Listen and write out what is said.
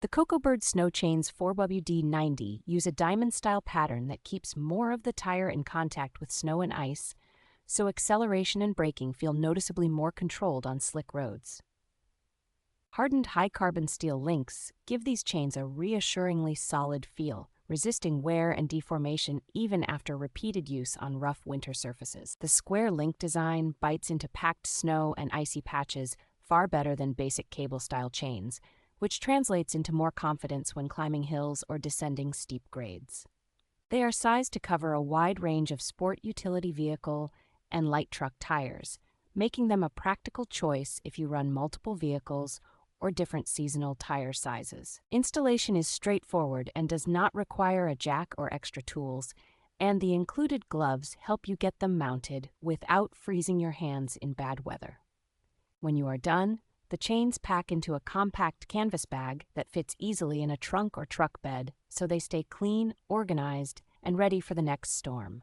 The Coco Bird Snow Chains 4WD-90 use a diamond-style pattern that keeps more of the tire in contact with snow and ice, so acceleration and braking feel noticeably more controlled on slick roads. Hardened high-carbon steel links give these chains a reassuringly solid feel, resisting wear and deformation even after repeated use on rough winter surfaces. The square link design bites into packed snow and icy patches far better than basic cable-style chains, which translates into more confidence when climbing hills or descending steep grades. They are sized to cover a wide range of sport utility vehicle and light truck tires, making them a practical choice if you run multiple vehicles or different seasonal tire sizes. Installation is straightforward and does not require a jack or extra tools, and the included gloves help you get them mounted without freezing your hands in bad weather. When you are done, the chains pack into a compact canvas bag that fits easily in a trunk or truck bed, so they stay clean, organized, and ready for the next storm.